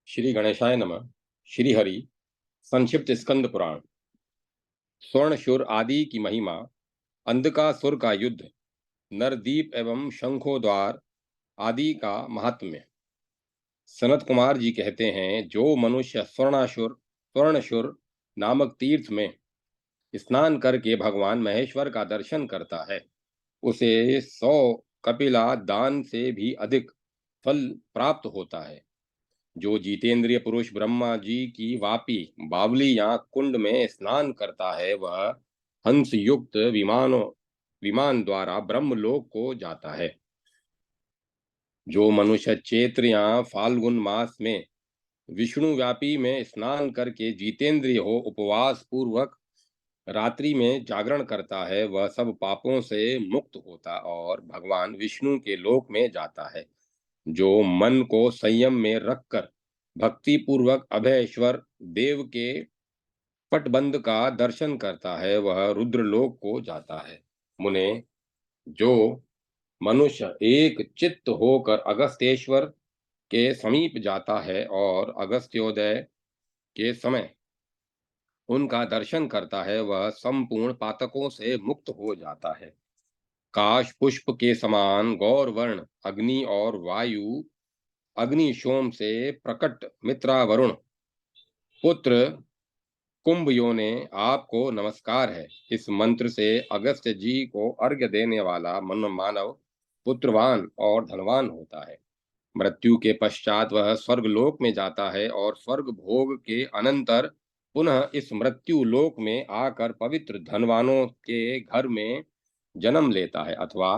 श्री गणेशाय नमः। श्री हरि। संक्षिप्त स्कंद पुराण। स्वर्णशुर आदि की महिमा, अंधकासुर का युद्ध, नरदीप एवं शंखोद्वार आदि का महात्म्य। सनत कुमार जी कहते हैं, जो मनुष्य स्वर्णशुर नामक तीर्थ में स्नान करके भगवान महेश्वर का दर्शन करता है, उसे 100 कपिला दान से भी अधिक फल प्राप्त होता है। जो जितेंद्रिय पुरुष ब्रह्मा जी की वापी बावली या कुंड में स्नान करता है, वह हंस युक्त विमान द्वारा ब्रह्मलोक को जाता है। जो मनुष्य चैत्र या फाल्गुन मास में विष्णु व्यापी में स्नान करके जितेंद्रिय हो उपवास पूर्वक रात्रि में जागरण करता है, वह सब पापों से मुक्त होता और भगवान विष्णु के लोक में जाता है। जो मन को संयम में रखकर भक्ति पूर्वक अभयेश्वर देव के पटबंध का दर्शन करता है, वह रुद्रलोक को जाता है। मुने, जो मनुष्य एक चित्त होकर अगस्त्येश्वर के समीप जाता है और अगस्त्योदय के समय उनका दर्शन करता है, वह संपूर्ण पातकों से मुक्त हो जाता है। काश पुष्प के समान गौर वर्ण अग्नि और वायु, अग्नि सोम से प्रकट मित्रा वरुण पुत्र कुंभयो ने आपको नमस्कार है। इस मंत्र से अगस्त्य जी को अर्घ्य देने वाला मन मानव पुत्रवान और धनवान होता है। मृत्यु के पश्चात वह स्वर्गलोक में जाता है और स्वर्ग भोग के अनंतर पुनः इस मृत्यु लोक में आकर पवित्र धनवानों के घर में जन्म लेता है अथवा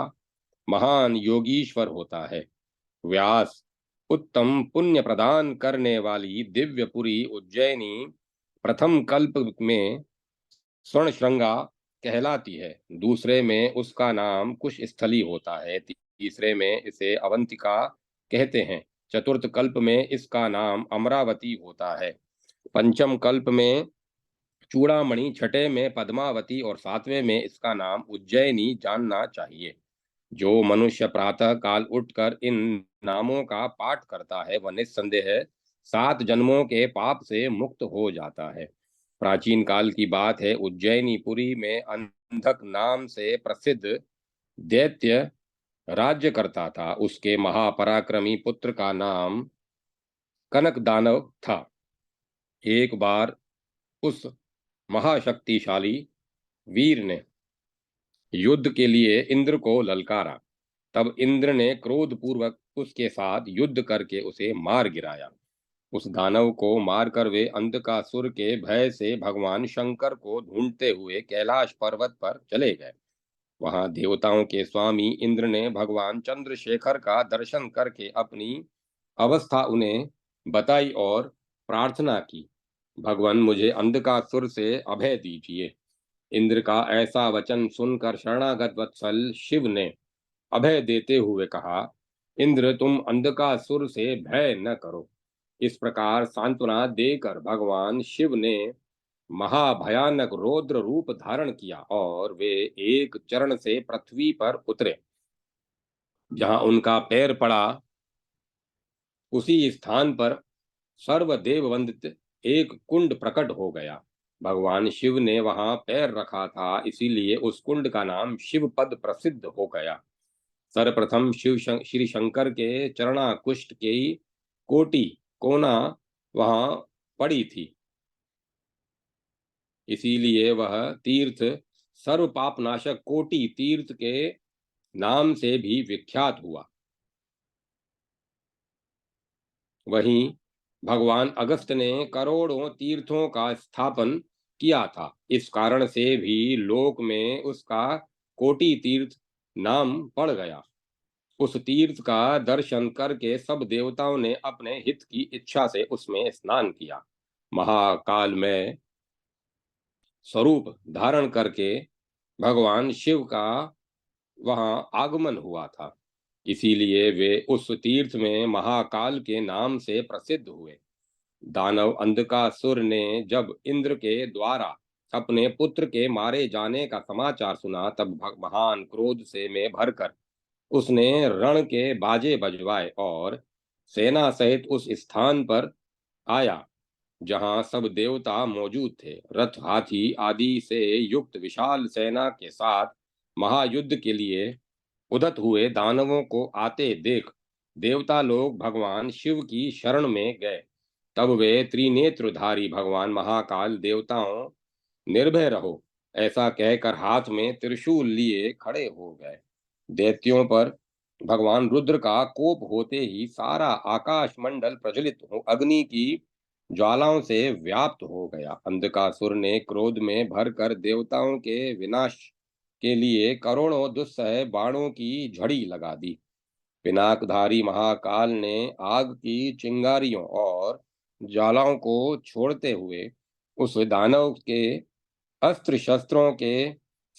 महान योगीश्वर होता है। व्यास, उत्तम पुण्य प्रदान करने वाली दिव्यपुरी उज्जैनी प्रथम कल्प में स्वर्णश्रृंगा कहलाती है। दूसरे में उसका नाम कुश स्थली होता है। तीसरे में इसे अवंतिका कहते हैं। चतुर्थ कल्प में इसका नाम अमरावती होता है। पंचम कल्प में चूड़ामणि, छठे में पद्मावती और सातवें में इसका नाम उज्जैनी जानना चाहिए। जो मनुष्य प्रातः काल उठकर इन नामों का पाठ करता है, वह निस्संदेह 7 जन्मों के पाप से मुक्त हो जाता है। प्राचीन काल की बात है, उज्जैनीपुरी में अंधक नाम से प्रसिद्ध दैत्य राज्य करता था। उसके महापराक्रमी पुत्र का नाम कनक दानव था। एक बार उस महाशक्तिशाली वीर ने युद्ध के लिए इंद्र को ललकारा। तब इंद्र ने क्रोध पूर्वक उसके साथ युद्ध करके उसे मार गिराया। उस दानव को मारकर वे अंधकासुर के भय से भगवान शंकर को ढूंढते हुए कैलाश पर्वत पर चले गए। वहां देवताओं के स्वामी इंद्र ने भगवान चंद्रशेखर का दर्शन करके अपनी अवस्था उन्हें बताई और प्रार्थना की, भगवान मुझे अंधकासुर से अभय दीजिए। इंद्र का ऐसा वचन सुनकर शरणागत वत्सल शिव ने अभय देते हुए कहा, इंद्र, तुम अंधकासुर से भय न करो। इस प्रकार सांत्वना देकर भगवान शिव ने महाभयानक रौद्र रूप धारण किया और वे एक चरण से पृथ्वी पर उतरे। जहां उनका पैर पड़ा, उसी स्थान पर सर्वदेव वंदित एक कुंड प्रकट हो गया। भगवान शिव ने वहां पैर रखा था, इसीलिए उस कुंड का नाम शिवपद प्रसिद्ध हो गया। सर्वप्रथम श्री शंकर के चरणाकुष्ठ की कोटि कोना वहां पड़ी थी, इसीलिए वह तीर्थ सर्व पापनाशक कोटि तीर्थ के नाम से भी विख्यात हुआ। वहीं भगवान अगस्त ने करोड़ों तीर्थों का स्थापन किया था। इस कारण से भी लोक में उसका कोटि तीर्थ नाम पड़ गया। उस तीर्थ का दर्शन करके सब देवताओं ने अपने हित की इच्छा से उसमें स्नान किया। महाकाल में स्वरूप धारण करके भगवान शिव का वहां आगमन हुआ था, इसीलिए वे उस तीर्थ में महाकाल के नाम से प्रसिद्ध हुए। दानव अंधकासुर ने जब इंद्र के द्वारा अपने पुत्र के मारे जाने का समाचार सुना, तब महान क्रोध से में भरकर उसने रण के बाजे बजवाए और सेना सहित उस स्थान पर आया जहां सब देवता मौजूद थे। रथ, हाथी आदि से युक्त विशाल सेना के साथ महायुद्ध के लिए उद्यत हुए दानवों को आते देख देवता लोग भगवान शिव की शरण में गए। तब वे त्रिनेत्रधारी भगवान महाकाल देवताओं, निर्भय रहो ऐसा कहकर हाथ में त्रिशूल लिए खड़े हो गए। दैत्यों पर भगवान रुद्र का कोप होते ही सारा आकाश मंडल प्रज्वलित हो अग्नि की ज्वालाओं से व्याप्त हो गया। अंधकासुर ने क्रोध में भरकर देवताओं के विनाश के लिए करोड़ों दुस्सह बाणों की झड़ी लगा दी। पिनाकधारी महाकाल ने आग की चिंगारियों और ज्वालाओं को छोड़ते हुए उस दानव के अस्त्र शस्त्रों के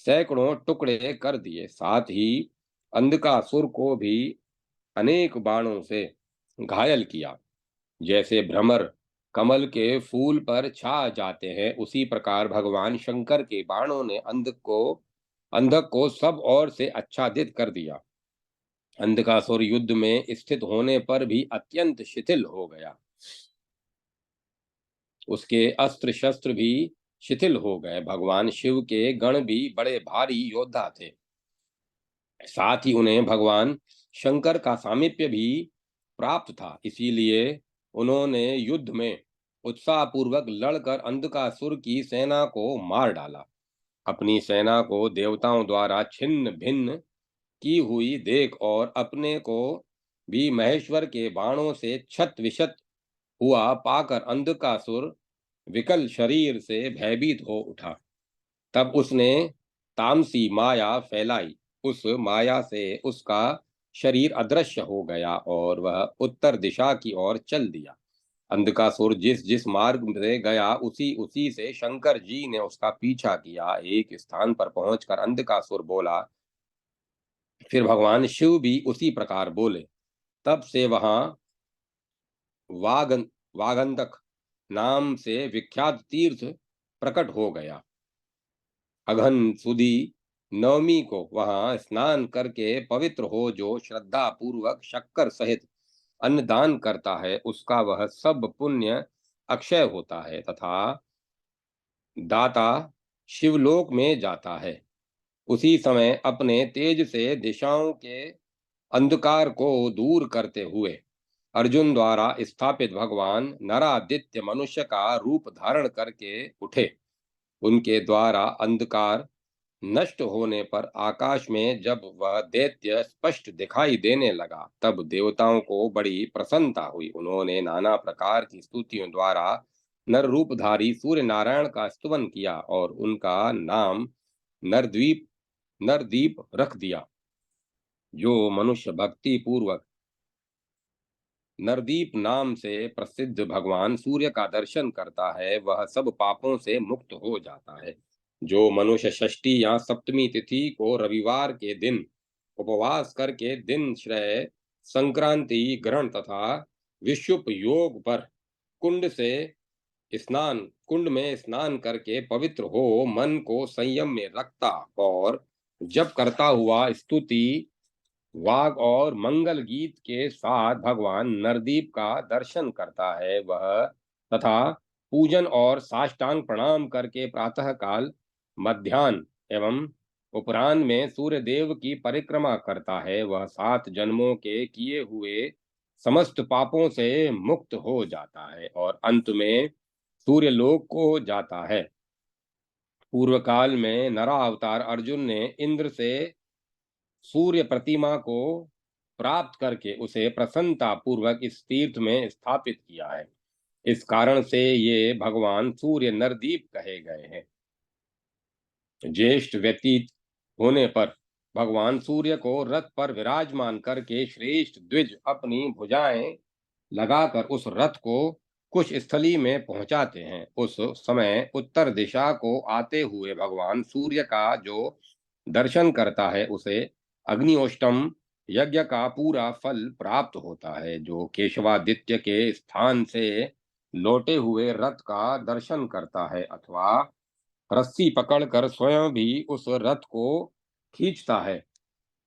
सैकड़ों टुकड़े कर दिए। साथ ही अंधकासुर को भी अनेक बाणों से घायल किया। जैसे भ्रमर कमल के फूल पर छा जाते हैं, उसी प्रकार भगवान शंकर के बाणों ने अंधक को सब ओर से आच्छादित कर दिया। अंधकासुर युद्ध में स्थित होने पर भी अत्यंत शिथिल हो गया। उसके अस्त्र शस्त्र भी शिथिल हो गए। भगवान शिव के गण भी बड़े भारी योद्धा थे। साथ ही उन्हें भगवान शंकर का सामीप्य भी प्राप्त था, इसीलिए उन्होंने युद्ध में उत्साहपूर्वक लड़कर अंधकासुर की सेना को मार डाला। अपनी सेना को देवताओं द्वारा छिन्न भिन्न की हुई देख और अपने को भी महेश्वर के बाणों से छत विछत हुआ पाकर अंधकासुर विकल शरीर से भयभीत हो उठा। तब उसने तामसी माया फैलाई। उस माया से उसका शरीर अदृश्य हो गया और वह उत्तर दिशा की ओर चल दिया। अंधकासुर जिस जिस मार्ग से गया उसी उसी से शंकर जी ने उसका पीछा किया। एक स्थान पर पहुंचकर अंधकासुर बोला, फिर भगवान शिव भी उसी प्रकार बोले। तब से वहां वागन वागंधक नाम से विख्यात तीर्थ प्रकट हो गया। अघन सुदी नवमी को वहां स्नान करके पवित्र हो जो श्रद्धा पूर्वक शक्कर सहित अन्नदान करता है, उसका वह सब पुण्य अक्षय होता है तथा दाता शिवलोक में जाता है। उसी समय अपने तेज से दिशाओं के अंधकार को दूर करते हुए अर्जुन द्वारा स्थापित भगवान नरादित्य मनुष्य का रूप धारण करके उठे। उनके द्वारा अंधकार नष्ट होने पर आकाश में जब वह दैत्य स्पष्ट दिखाई देने लगा, तब देवताओं को बड़ी प्रसन्नता हुई। उन्होंने नाना प्रकार की स्तुतियों द्वारा नर रूपधारी सूर्य नारायण का स्तुवन किया और उनका नाम नरदीप रख दिया। जो मनुष्य भक्ति पूर्वक नरदीप नाम से प्रसिद्ध भगवान सूर्य का दर्शन करता है, वह सब पापों से मुक्त हो जाता है। जो मनुष्य षष्ठी या सप्तमी तिथि को रविवार के दिन उपवास करके दिन श्रेय संक्रांति ग्रहण तथा विषुप योग पर कुंड में स्नान करके पवित्र हो मन को संयम में रखता और जप करता हुआ स्तुति वाग और मंगल गीत के साथ भगवान नरदीप का दर्शन करता है, वह तथा पूजन और साष्टांग प्रणाम करके प्रातः काल, मध्याह्न एवं उपराह्न में सूर्य देव की परिक्रमा करता है, वह 7 जन्मों के किए हुए समस्त पापों से मुक्त हो जाता है और अंत में सूर्य लोक को जाता है। पूर्व काल में नरा अवतार अर्जुन ने इंद्र से सूर्य प्रतिमा को प्राप्त करके उसे प्रसन्नता पूर्वक इस तीर्थ में स्थापित किया है। इस कारण से ये भगवान सूर्य नरदीप कहे गए हैं। ज्येष्ठ व्यतीत होने पर भगवान सूर्य को रथ पर विराजमान करके श्रेष्ठ द्विज अपनी भुजाएं लगाकर उस रथ को कुश स्थली में पहुंचाते हैं। उस समय उत्तर दिशा को आते हुए भगवान सूर्य का जो दर्शन करता है उसे अग्निहोष्टम यज्ञ का पूरा फल प्राप्त होता है। जो केशवादित्य के स्थान से लौटे हुए रथ का दर्शन करता है अथवा रस्सी पकड़कर स्वयं भी उस रथ को खींचता है,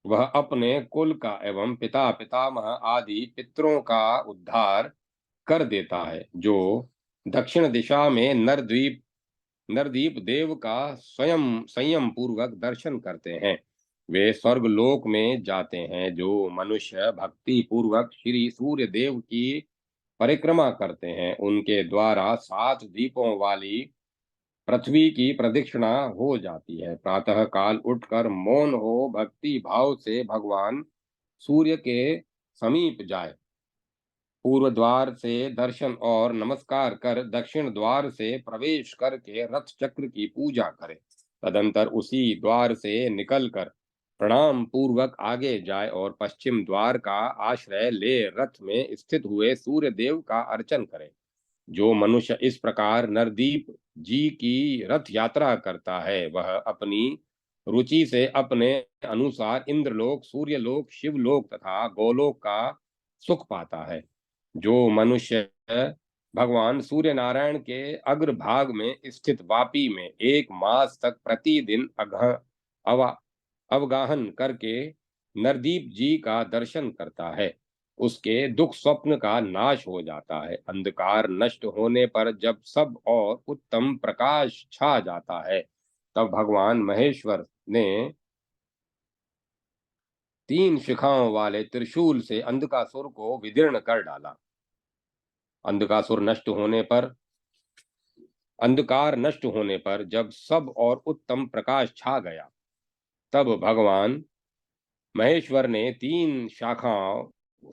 वह अपने कुल का एवं पिता पितामह आदि पितरों का उद्धार कर देता है। जो दक्षिण दिशा में नरदीप देव का स्वयं संयम पूर्वक दर्शन करते हैं, वे स्वर्ग लोक में जाते हैं। जो मनुष्य भक्ति पूर्वक श्री सूर्य देव की परिक्रमा करते हैं, उनके द्वारा 7 दीपों वाली पृथ्वी की प्रदक्षिणा हो जाती है। प्रातः काल उठकर मौन हो भक्ति भाव से भगवान सूर्य के समीप जाए, पूर्व द्वार से दर्शन और नमस्कार कर दक्षिण द्वार से प्रवेश करके रथ चक्र की पूजा करें। तदंतर उसी द्वार से निकलकर प्रणाम पूर्वक आगे जाए और पश्चिम द्वार का आश्रय ले रथ में स्थित हुए सूर्य देव का अर्चन करे। जो मनुष्य इस प्रकार नरदीप जी की रथ यात्रा करता है, वह अपनी रुचि से अपने अनुसार इंद्रलोक, सूर्यलोक, शिवलोक तथा गोलोक का सुख पाता है। जो मनुष्य भगवान सूर्य नारायण के अग्रभाग में स्थित वापी में 1 मास तक प्रतिदिन अवगाहन करके नरदीप जी का दर्शन करता है, उसके दुख स्वप्न का नाश हो जाता है। अंधकार नष्ट होने पर जब सब और उत्तम प्रकाश छा जाता है, तब भगवान महेश्वर ने 3 शिखाओं वाले त्रिशूल से अंधकासुर को विदीर्ण कर डाला। अंधकासुर नष्ट होने पर अंधकार नष्ट होने पर जब सब और उत्तम प्रकाश छा गया, तब भगवान महेश्वर ने 3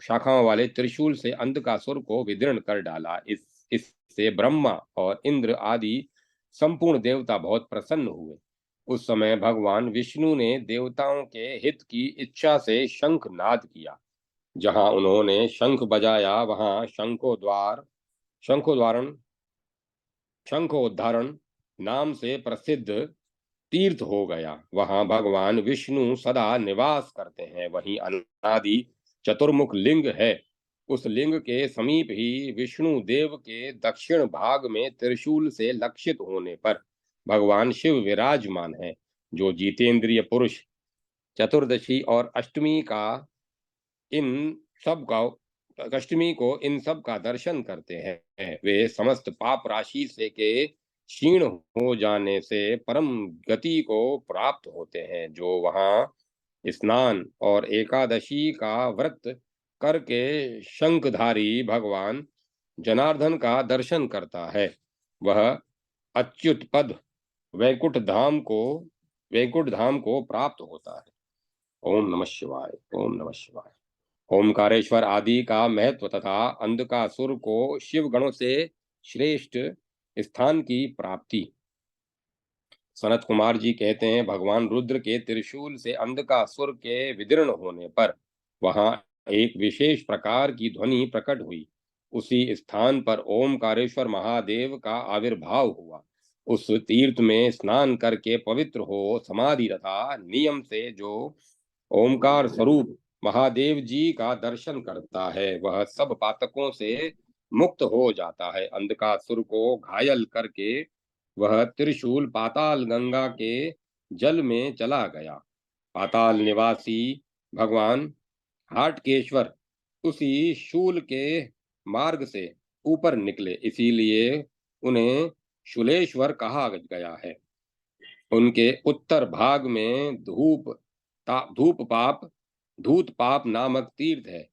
शाखाओं वाले त्रिशूल से अंधकासुर को विदीर्ण कर डाला। इससे ब्रह्मा और इंद्र आदि संपूर्ण देवता बहुत प्रसन्न हुए। उस समय भगवान विष्णु ने देवताओं के हित की इच्छा से शंख नाद किया। जहां उन्होंने शंख बजाया, वहां शंखोद्वारण शंखोद्धारण नाम से प्रसिद्ध तीर्थ हो गया। वहां भगवान विष्णु सदा निवास करते हैं। वहीं अनादि चतुर्मुख लिंग है। उस लिंग के समीप ही विष्णु देव के दक्षिण भाग में त्रिशूल से लक्षित होने पर भगवान शिव विराजमान है। जो जितेंद्रिय पुरुष चतुर्दशी और इन सब का अष्टमी को इन सब का दर्शन करते हैं, वे समस्त पाप राशि से के क्षीण हो जाने से परम गति को प्राप्त होते हैं। जो वहां स्नान और एकादशी का व्रत करके शंखधारी भगवान जनार्दन का दर्शन करता है, वह अच्युत पद वैकुंठ धाम को वैकुंठ धाम को प्राप्त होता है। ओम नमः शिवाय। ओम नमः शिवाय। ओमकारेश्वर आदि का महत्व तथा अंधकासुर को शिव गणों से श्रेष्ठ स्थान की प्राप्ति। सनत कुमार जी कहते हैं, भगवान रुद्र के त्रिशूल से अंधकासुर के विदीर्ण होने पर वहां एक विशेष प्रकार की ध्वनि प्रकट हुई। उसी स्थान पर ओमकारेश्वर महादेव का आविर्भाव हुआ। उस तीर्थ में स्नान करके पवित्र हो समाधि तथा नियम से जो ओमकार स्वरूप महादेव जी का दर्शन करता है, वह सब पातकों से मुक्त हो जाता है। अंधकासुर को घायल करके वह त्रिशूल पाताल गंगा के जल में चला गया। पाताल निवासी भगवान हाटकेश्वर उसी शूल के मार्ग से ऊपर निकले, इसीलिए उन्हें शूलेश्वर कहा गया है। उनके उत्तर भाग में धूप पाप धूत पाप नामक तीर्थ है।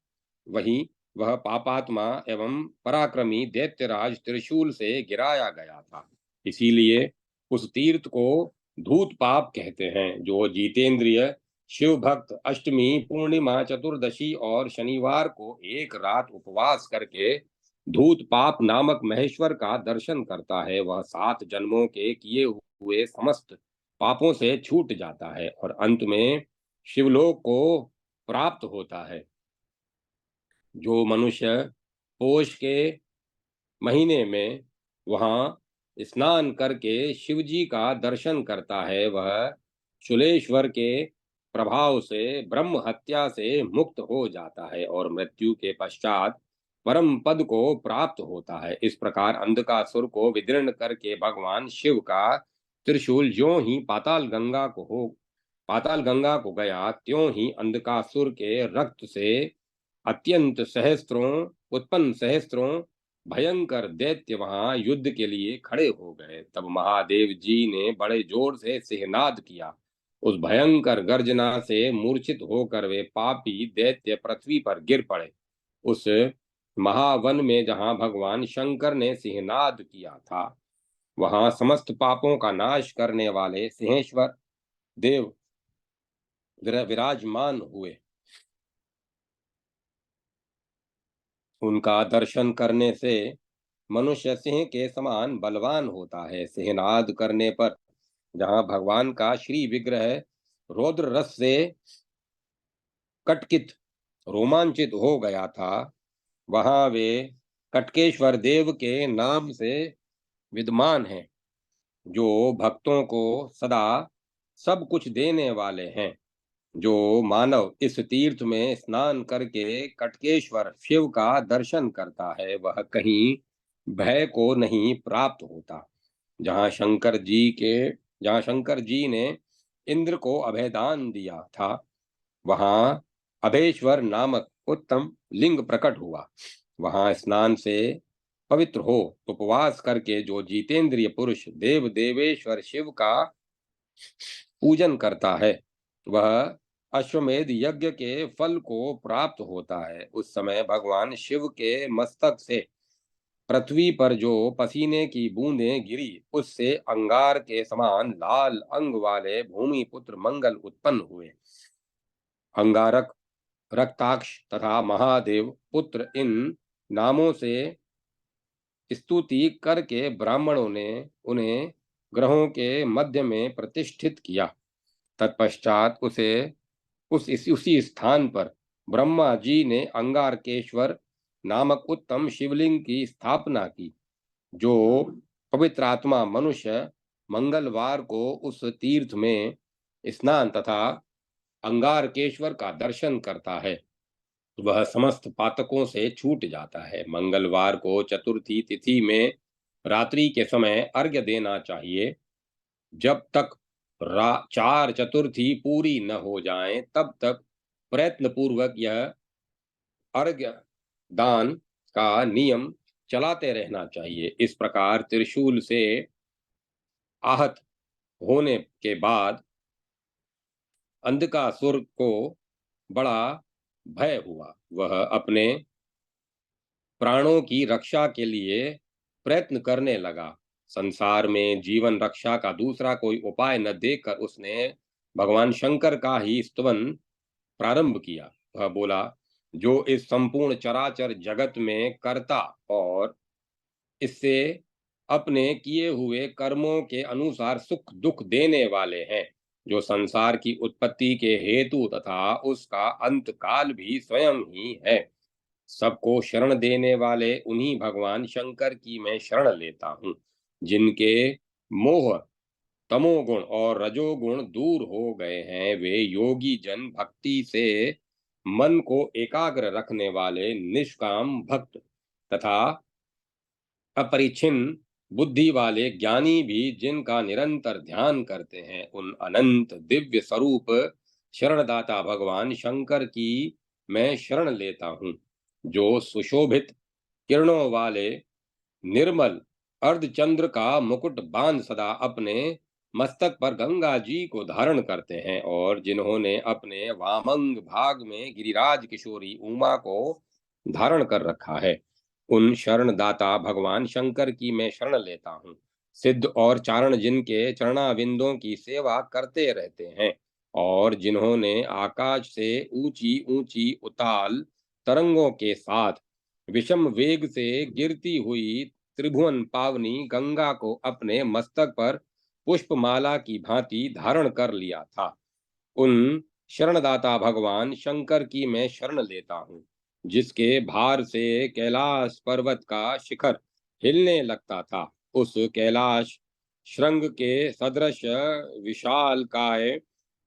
वहीं वह पापात्मा एवं पराक्रमी दैत्यराज त्रिशूल से गिराया गया था, इसीलिए उस तीर्थ को धूत पाप कहते हैं। जो जितेंद्रिय शिव भक्त अष्टमी, पूर्णिमा, चतुर्दशी और शनिवार को एक रात उपवास करके धूत पाप नामक महेश्वर का दर्शन करता है, वह 7 जन्मों के किए हुए समस्त पापों से छूट जाता है और अंत में शिवलोक को प्राप्त होता है। जो मनुष्य पोष के महीने में वहां स्नान करके शिव जी का दर्शन करता है, वह शूलेश्वर के प्रभाव से ब्रह्म हत्या से मुक्त हो जाता है और मृत्यु के पश्चात परम पद को प्राप्त होता है। इस प्रकार अंधकासुर को विदीर्ण करके भगवान शिव का त्रिशूल ज्यों ही पाताल गंगा पाताल गंगा को गया, त्यों ही अंधकासुर के रक्त से अत्यंत सहस्त्रों भयंकर दैत्य वहां युद्ध के लिए खड़े हो गए। तब महादेव जी ने बड़े जोर से सिंहनाद किया। उस भयंकर गर्जना से मूर्छित होकर वे पापी दैत्य पृथ्वी पर गिर पड़े। उस महावन में जहां भगवान शंकर ने सिंहनाद किया था, वहां समस्त पापों का नाश करने वाले सिंहेश्वर देव विराजमान हुए। उनका दर्शन करने से मनुष्य सिंह के समान बलवान होता है। सिंहनाद करने पर जहां भगवान का श्री विग्रह रौद्र रस से कटकित रोमांचित हो गया था, वहां वे कटकेश्वर देव के नाम से विद्यमान हैं, जो भक्तों को सदा सब कुछ देने वाले हैं। जो मानव इस तीर्थ में स्नान करके कटकेश्वर शिव का दर्शन करता है, वह कहीं भय को नहीं प्राप्त होता। जहाँ शंकर जी के जहाँ शंकर जी ने इंद्र को अभयदान दिया था, वहां अभेश्वर नामक उत्तम लिंग प्रकट हुआ। वहां स्नान से पवित्र हो उपवास करके जो जितेंद्रिय पुरुष देव देवेश्वर शिव का पूजन करता है, वह अश्वमेध यज्ञ के फल को प्राप्त होता है। उस समय भगवान शिव के मस्तक से पृथ्वी पर जो पसीने की बूंदें गिरी, उससे अंगार के समान लाल अंग वाले भूमि पुत्र मंगल उत्पन्न हुए। अंगारक, रक्ताक्ष तथा महादेव पुत्र, इन नामों से स्तुति करके ब्राह्मणों ने उन्हें ग्रहों के मध्य में प्रतिष्ठित किया। तत्पश्चात उसी स्थान पर ब्रह्मा जी ने अंगारकेश्वर नामक उत्तम शिवलिंग की स्थापना की। जो पवित्र आत्मा मनुष्य मंगलवार को उस तीर्थ में स्नान तथा अंगारकेश्वर का दर्शन करता है, वह समस्त पातकों से छूट जाता है। मंगलवार को चतुर्थी तिथि में रात्रि के समय अर्घ्य देना चाहिए। जब तक चार चतुर्थी पूरी न हो जाएं, तब तक प्रयत्न पूर्वक यह अर्घ्य दान का नियम चलाते रहना चाहिए। इस प्रकार त्रिशूल से आहत होने के बाद अंधकासुर को बड़ा भय हुआ। वह अपने प्राणों की रक्षा के लिए प्रयत्न करने लगा। संसार में जीवन रक्षा का दूसरा कोई उपाय न देखकर उसने भगवान शंकर का ही स्तवन प्रारंभ किया। वह बोला, जो इस संपूर्ण चराचर जगत में कर्ता और इससे अपने किए हुए कर्मों के अनुसार सुख दुख देने वाले हैं, जो संसार की उत्पत्ति के हेतु तथा उसका अंत काल भी स्वयं ही है, सबको शरण देने वाले उन्हीं भगवान शंकर की मैं शरण लेता हूँ। जिनके मोह तमोगुण और रजोगुण दूर हो गए हैं, वे योगी जन भक्ति से मन को एकाग्र रखने वाले निष्काम भक्त तथा अपरिछिन्न बुद्धि वाले ज्ञानी भी जिनका निरंतर ध्यान करते हैं, उन अनंत दिव्य स्वरूप शरणदाता भगवान शंकर की मैं शरण लेता हूँ। जो सुशोभित किरणों वाले निर्मल अर्धचंद्र का मुकुट बांध सदा अपने मस्तक पर गंगा जी को धारण करते हैं, और जिन्होंने अपने वामंग भाग में गिरिराज किशोरी उमा को धारण कर रखा है, उन शरणदाता भगवान शंकर की मैं शरण लेता हूँ। सिद्ध और चारण जिनके चरणाविंदों की सेवा करते रहते हैं, और जिन्होंने आकाश से ऊंची ऊंची उताल तरंगों के साथ विषम वेग से गिरती हुई त्रिभुवन पावनी गंगा को अपने मस्तक पर पुष्पमाला की भांति धारण कर लिया था, उन शरणदाता भगवान शंकर की मैं शरण लेता हूँ। जिसके भार से कैलाश पर्वत का शिखर हिलने लगता था, उस कैलाश श्रृंग के सदृश विशाल काय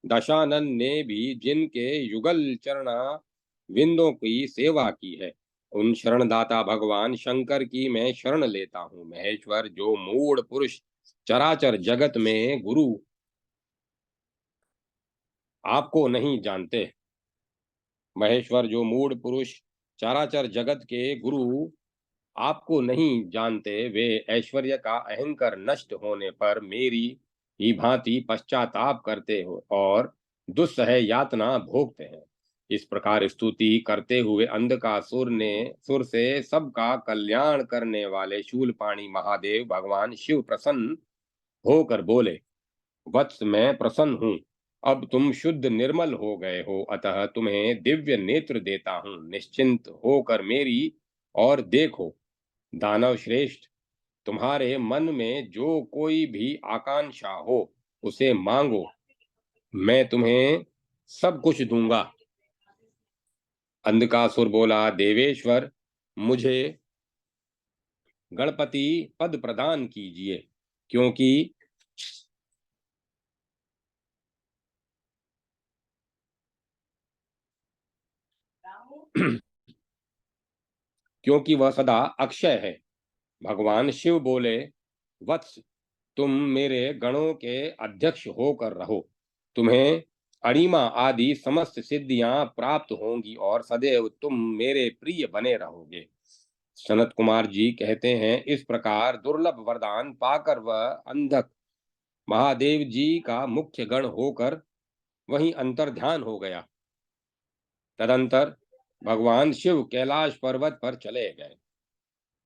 दशानन ने भी जिनके युगल चरणा विंदों की सेवा की है, उन शरणदाता भगवान शंकर की मैं शरण लेता हूँ। महेश्वर, जो मूढ़ पुरुष चराचर जगत में गुरु आपको नहीं जानते। महेश्वर जो मूढ़ पुरुष चराचर जगत के गुरु आपको नहीं जानते, वे ऐश्वर्य का अहंकार नष्ट होने पर मेरी ही भांति पश्चाताप करते हो और दुस्सह यातना भोगते हैं। इस प्रकार स्तुति करते हुए अंधकासुर ने सुर से सबका कल्याण करने वाले शूलपाणी महादेव भगवान शिव प्रसन्न होकर बोले, वत्स मैं प्रसन्न हूँ। अब तुम शुद्ध निर्मल हो गए हो, अतः तुम्हें दिव्य नेत्र देता हूँ। निश्चिंत होकर मेरी और देखो। दानव श्रेष्ठ, तुम्हारे मन में जो कोई भी आकांक्षा हो उसे मांगो, मैं तुम्हें सब कुछ दूंगा। अंधकासुर बोला, देवेश्वर, मुझे गणपति पद प्रदान कीजिए, क्योंकि क्योंकि वह सदा अक्षय है। भगवान शिव बोले, वत्स, तुम मेरे गणों के अध्यक्ष होकर रहो। तुम्हें अणिमा आदि समस्त सिद्धियां प्राप्त होंगी और सदैव तुम मेरे प्रिय बने रहोगे। सनत कुमार जी कहते हैं, इस प्रकार दुर्लभ वरदान पाकर वह अंधक महादेव जी का मुख्य गण होकर वहीं अंतर्ध्यान हो गया। तदंतर भगवान शिव कैलाश पर्वत पर चले गए।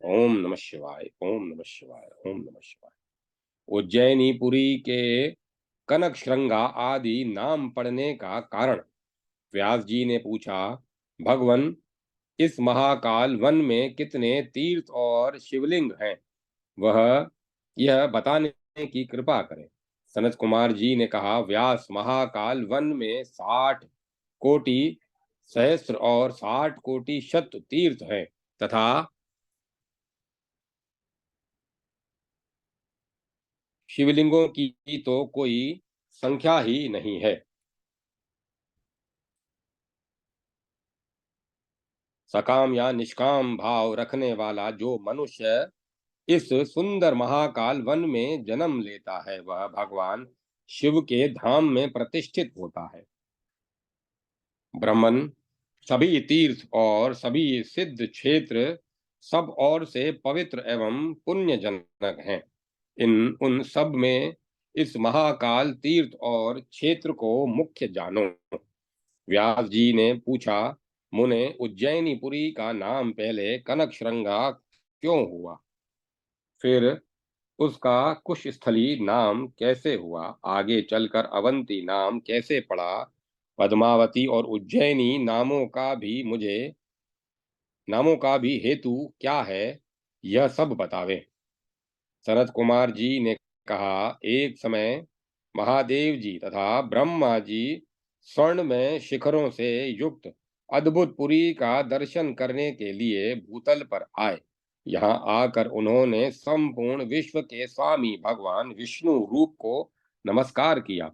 ओम नमः शिवाय, ओम नमः शिवाय, ओम नमः शिवाय। उज्जैनीपुरी के कनक श्रृंगा आदि नाम पड़ने का कारण। व्यास जी ने पूछा, भगवन, इस महाकाल वन में कितने तीर्थ और शिवलिंग हैं, वह यह बताने की कृपा करें। सनत कुमार जी ने कहा, व्यास, महाकाल वन में 60 कोटि सहस्त्र और 60 कोटि शत तीर्थ हैं, तथा शिवलिंगों की तो कोई संख्या ही नहीं है। सकाम या निष्काम भाव रखने वाला जो मनुष्य इस सुंदर महाकाल वन में जन्म लेता है, वह भगवान शिव के धाम में प्रतिष्ठित होता है। ब्राह्मण, सभी तीर्थ और सभी सिद्ध क्षेत्र सब ओर से पवित्र एवं पुण्यजनक हैं। इन उन सब में इस महाकाल तीर्थ और क्षेत्र को मुख्य जानो। व्यास जी ने पूछा, मुने, उज्जैनीपुरी का नाम पहले कनक श्रृंगा क्यों हुआ, फिर उसका कुशस्थली नाम कैसे हुआ, आगे चलकर अवंती नाम कैसे पड़ा, पद्मावती और उज्जैनी नामों का भी हेतु क्या है, यह सब बतावे। सनत कुमार जी ने कहा, एक समय महादेव जी तथा ब्रह्मा जी स्वर्ण में शिखरों से युक्त अद्भुत पुरी का दर्शन करने के लिए भूतल पर आए। यहाँ आकर उन्होंने संपूर्ण विश्व के स्वामी भगवान विष्णु रूप को नमस्कार किया।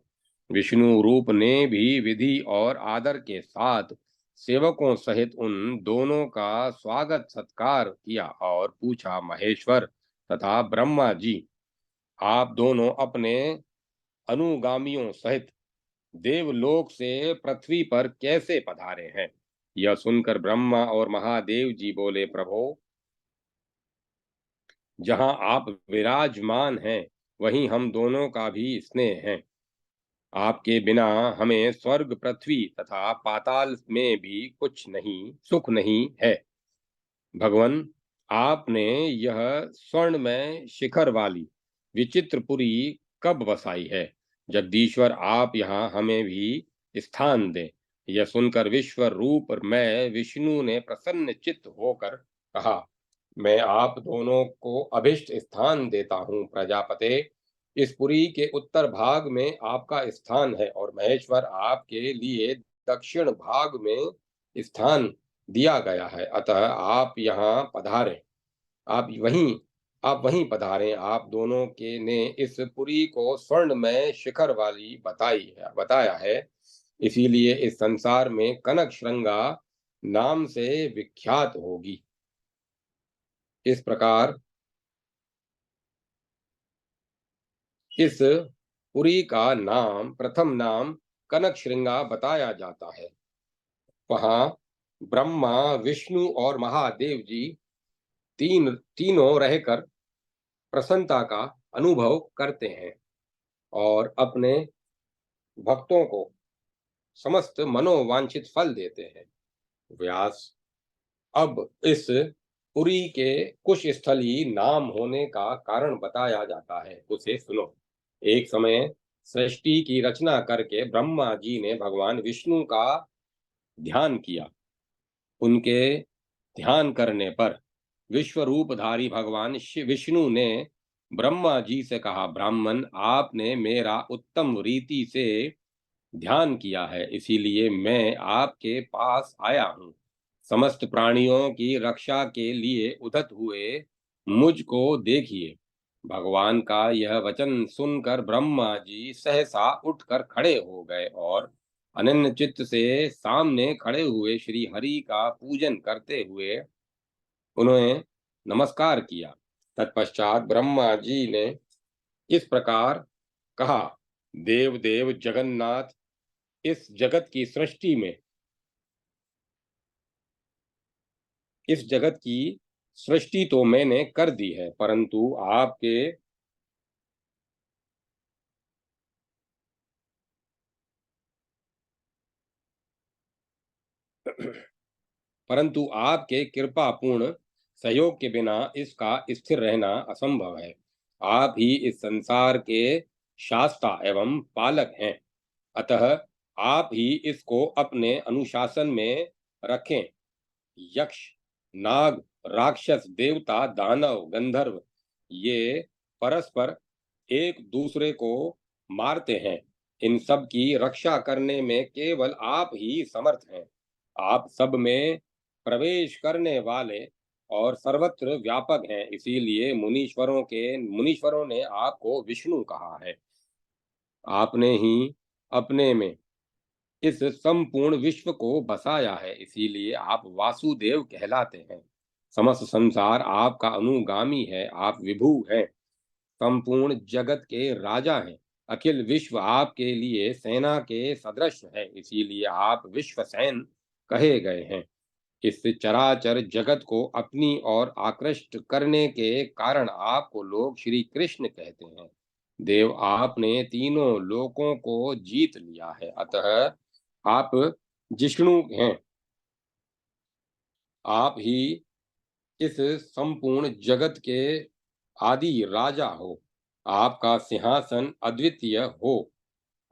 विष्णु रूप ने भी विधि और आदर के साथ सेवकों सहित उन दोनों का स्वागत सत्कार किया और पूछा, महेश्वर तथा ब्रह्मा जी, आप दोनों अपने अनुगामियों सहित देवलोक से पृथ्वी पर कैसे पधारे हैं। यह सुनकर ब्रह्मा और महादेव जी बोले, प्रभो, जहां आप विराजमान हैं वहीं हम दोनों का भी स्नेह है। आपके बिना हमें स्वर्ग, पृथ्वी तथा पाताल में भी कुछ नहीं, सुख नहीं है। भगवन, आपने यह स्वर्ण में शिखर वाली विचित्रपुरी कब बसाई है। जगदीश्वर, आप यहाँ हमें भी स्थान दें। यह सुनकर विश्व रूप में विष्णु ने प्रसन्न चित्त होकर कहा, मैं आप दोनों को अभिष्ट स्थान देता हूँ। प्रजापते, इस पुरी के उत्तर भाग में आपका स्थान है और महेश्वर, आपके लिए दक्षिण भाग में स्थान दिया गया है, अतः आप यहाँ पधारें। आप वहीं आप वहीं पधारें। आप दोनों के ने इस पुरी को स्वर्ण में शिखर वाली बताया है, इसीलिए इस संसार में कनक श्रृंगा नाम से विख्यात होगी। इस प्रकार इस पुरी का नाम, प्रथम नाम कनक श्रृंगा बताया जाता है। वहां ब्रह्मा, विष्णु और महादेव जी तीनों रहकर प्रसन्नता का अनुभव करते हैं और अपने भक्तों को समस्त मनोवांछित फल देते हैं। व्यास, अब इस पुरी के कुश स्थली नाम होने का कारण बताया जाता है, उसे सुनो। एक समय सृष्टि की रचना करके ब्रह्मा जी ने भगवान विष्णु का ध्यान किया। उनके ध्यान करने पर विश्व रूपधारी भगवान विष्णु ने ब्रह्मा जी से कहा, ब्राह्मण, आपने मेरा उत्तम रीति से ध्यान किया है, इसीलिए मैं आपके पास आया हूँ। समस्त प्राणियों की रक्षा के लिए उद्यत हुए मुझको देखिए। भगवान का यह वचन सुनकर ब्रह्मा जी सहसा उठकर खड़े हो गए और अनन्य चित्त से सामने खड़े हुए श्री हरि का पूजन करते हुए उन्होंने नमस्कार किया। तत्पश्चात ब्रह्मा जी ने इस प्रकार कहा, देव देव जगन्नाथ, इस जगत की सृष्टि तो मैंने कर दी है, परंतु आपके कृपा पूर्ण सहयोग के बिना इसका स्थिर रहना असंभव है। आप ही इस संसार के शास्ता एवं पालक हैं, अतः आप ही इसको अपने अनुशासन में रखें। यक्ष, नाग, राक्षस, देवता, दानव, गंधर्व ये परस्पर एक दूसरे को मारते हैं। इन सब की रक्षा करने में केवल आप ही समर्थ हैं। आप सब में प्रवेश करने वाले और सर्वत्र व्यापक हैं, इसीलिए मुनीश्वरों ने आपको विष्णु कहा है। आपने ही अपने में इस संपूर्ण विश्व को बसाया है, इसीलिए आप वासुदेव कहलाते हैं। समस्त संसार आपका अनुगामी है, आप विभु हैं, संपूर्ण जगत के राजा हैं। अखिल विश्व आपके लिए सेना के सदृश है, इसीलिए आप विश्वसेन कहे गए हैं। इस चराचर जगत को अपनी ओर आकृष्ट करने के कारण आपको लोग श्री कृष्ण कहते हैं। देव, आपने तीनों लोकों को जीत लिया है, अतः आप जिष्णु हैं। आप ही इस संपूर्ण जगत के आदि राजा हो। आपका सिंहासन अद्वितीय हो।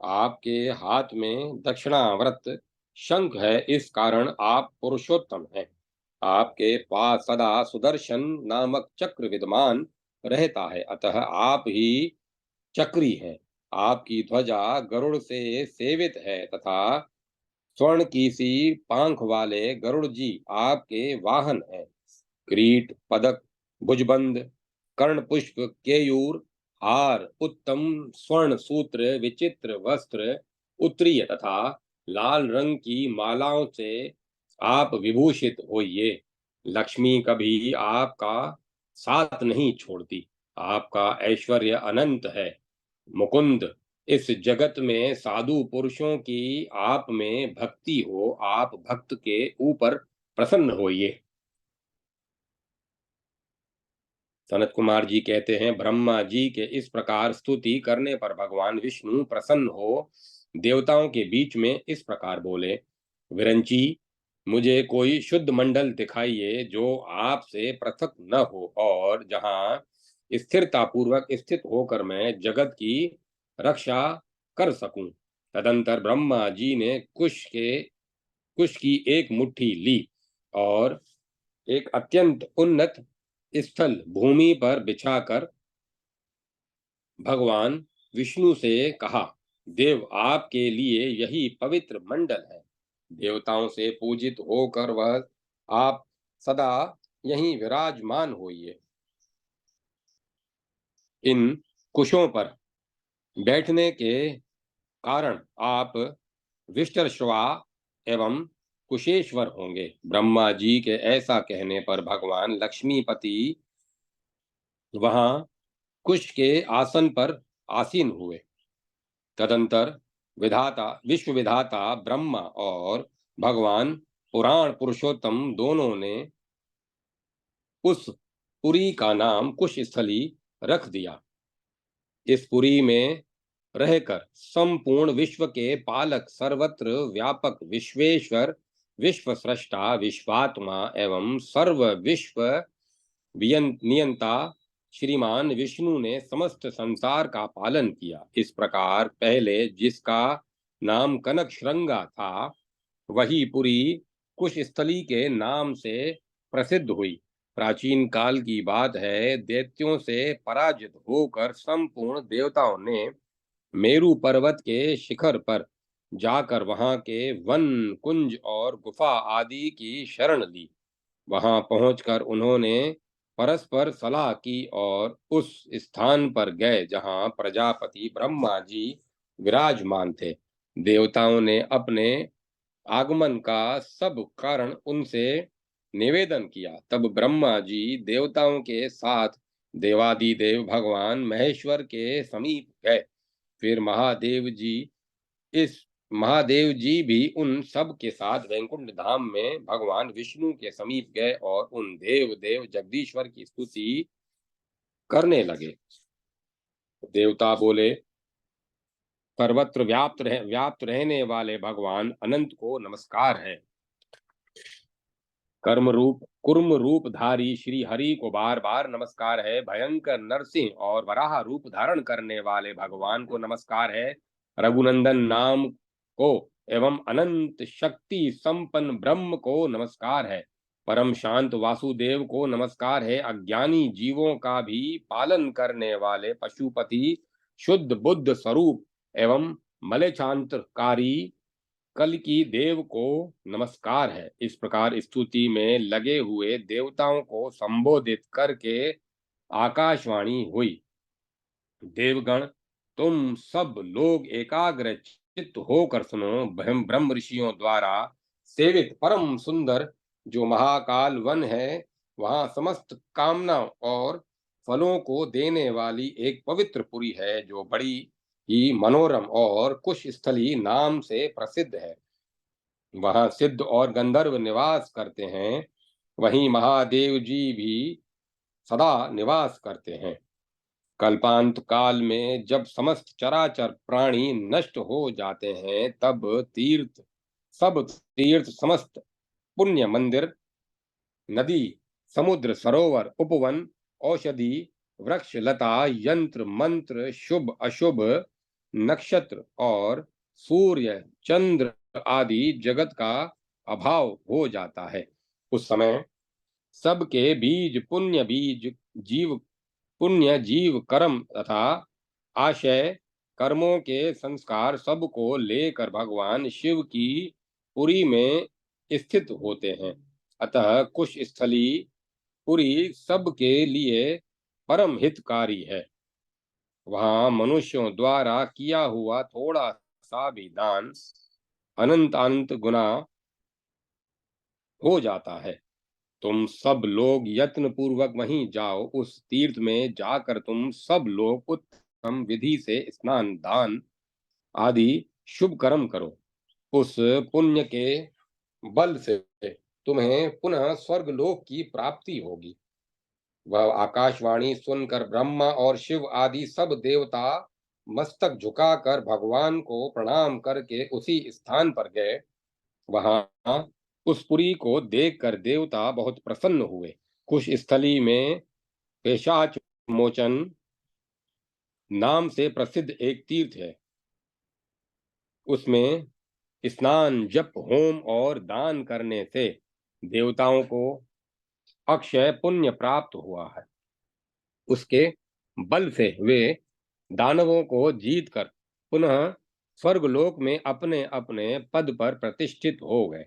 आपके हाथ में दक्षिणावर्त शंख है, इस कारण आप पुरुषोत्तम हैं। आपके पास सदा सुदर्शन नामक चक्र विद्यमान रहता है, अतः आप ही चक्री हैं। आपकी ध्वजा गरुड़ से सेवित है तथा स्वर्ण की सी पांख वाले गरुड़ जी आपके वाहन हैं। किरीट, पदक, भुजबंद, कर्ण पुष्प, केयूर, हार, उत्तम स्वर्ण सूत्र, विचित्र वस्त्र, उत्तरीय तथा लाल रंग की मालाओं से आप विभूषित होइए। लक्ष्मी कभी आपका साथ नहीं छोड़ती। आपका ऐश्वर्य अनंत है। मुकुंद, इस जगत में साधु पुरुषों की आप में भक्ति हो, आप भक्त के ऊपर प्रसन्न होइए। सनत कुमार जी कहते हैं, ब्रह्मा जी के इस प्रकार स्तुति करने पर भगवान विष्णु प्रसन्न हो देवताओं के बीच में इस प्रकार बोले, विरंची, मुझे कोई शुद्ध मंडल दिखाइए जो आपसे पृथक न हो और जहां स्थिरता पूर्वक स्थित होकर मैं जगत की रक्षा कर सकूं। तदंतर ब्रह्मा जी ने कुश की एक मुट्ठी ली और एक अत्यंत उन्नत स्थल भूमि पर बिछाकर भगवान विष्णु से कहा, देव, आपके लिए यही पवित्र मंडल है। देवताओं से पूजित होकर वह आप सदा यहीं विराजमान होइए। इन कुशों पर बैठने के कारण आप विष्टरश्वा एवं कुशेश्वर होंगे। ब्रह्मा जी के ऐसा कहने पर भगवान लक्ष्मीपति वहां कुश के आसन पर आसीन हुए। तदंतर विश्व विधाता ब्रह्मा और भगवान पुराण पुरुषोत्तम दोनों ने उस पुरी का नाम कुशस्थली रख दिया। इस पुरी में रहकर संपूर्ण विश्व के पालक, सर्वत्र व्यापक विश्वेश्वर, विश्व सृष्टा, विश्वात्मा एवं सर्व विश्व नियंता श्रीमान विष्णु ने समस्त संसार का पालन किया। इस प्रकार पहले जिसका नाम कनक श्रृंगा था, वही पुरी कुशस्थली के नाम से प्रसिद्ध हुई। प्राचीन काल की बात है, दैत्यों से पराजित होकर संपूर्ण देवताओं ने मेरु पर्वत के शिखर पर जाकर वहां के वन, कुंज और गुफा आदि की शरण ली। वहां पहुंचकर उन्होंने परस्पर सलाह की और उस स्थान पर गए जहां प्रजापति ब्रह्मा जी विराजमान थे। देवताओं ने अपने आगमन का सब कारण उनसे निवेदन किया। तब ब्रह्मा जी देवताओं के साथ देवादिदेव भगवान महेश्वर के समीप गए। फिर महादेव जी भी उन सब के साथ वैकुंठ धाम में भगवान विष्णु के समीप गए और उन देव जगदीश्वर की स्तुति करने लगे। देवता बोले, सर्वत्र व्याप्त रहने वाले भगवान अनंत को नमस्कार है। कुर्म रूपधारी श्री हरि को बार बार नमस्कार है। भयंकर नरसिंह और वराह रूप धारण करने वाले भगवान को नमस्कार है। रघुनंदन नाम को एवं अनंत शक्ति संपन्न ब्रह्म को नमस्कार है। परम शांत वासुदेव को नमस्कार है। अज्ञानी जीवों का भी पालन करने वाले पशुपति शुद्ध बुद्ध स्वरूप एवं मलेच्छांतकारी कल की देव को नमस्कार है। इस प्रकार स्तुति में लगे हुए देवताओं को संबोधित करके आकाशवाणी हुई। देवगण, तुम सब लोग एकाग्र चित्त होकर सुनो। ब्रह्म ऋषियों द्वारा सेवित परम सुंदर जो महाकाल वन है, वहां समस्त कामनाओं और फलों को देने वाली एक पवित्र पुरी है, जो बड़ी ही मनोरम और कुशस्थली नाम से प्रसिद्ध है। वहां सिद्ध और गंधर्व निवास करते हैं। वहीं महादेव जी भी सदा निवास करते हैं। कल्पांत काल में जब समस्त चराचर प्राणी नष्ट हो जाते हैं, तब तीर्थ समस्त पुण्य मंदिर, नदी, समुद्र, सरोवर, उपवन, औषधि, वृक्ष, लता, यंत्र मंत्र, शुभ अशुभ, नक्षत्र और सूर्य चंद्र आदि जगत का अभाव हो जाता है। उस समय सबके पुण्य जीव कर्म तथा आशय कर्मों के संस्कार सबको लेकर भगवान शिव की पुरी में स्थित होते हैं। अतः कुशस्थली पुरी सबके लिए परम हितकारी है। वहां मनुष्यों द्वारा किया हुआ थोड़ा सा भी दान अनंत अनंत गुना हो जाता है। तुम सब लोग यत्न पूर्वक वहीं जाओ। उस तीर्थ में जाकर तुम सब लोग उत्तम विधि से स्नान, दान आदि शुभ कर्म करो। उस पुण्य के बल से तुम्हें पुनः स्वर्ग लोक की प्राप्ति होगी। वह आकाशवाणी सुनकर ब्रह्मा और शिव आदि सब देवता मस्तक झुकाकर भगवान को प्रणाम करके उसी स्थान पर गए। वहां उस पुरी को देखकर देवता बहुत प्रसन्न हुए। कुश स्थली में पेशाच मोचन नाम से प्रसिद्ध एक तीर्थ है। उसमें स्नान, जप, होम और दान करने से देवताओं को अक्षय पुण्य प्राप्त हुआ है। उसके बल से वे दानवों को जीतकर पुनः स्वर्गलोक में अपने अपने पद पर प्रतिष्ठित हो गए।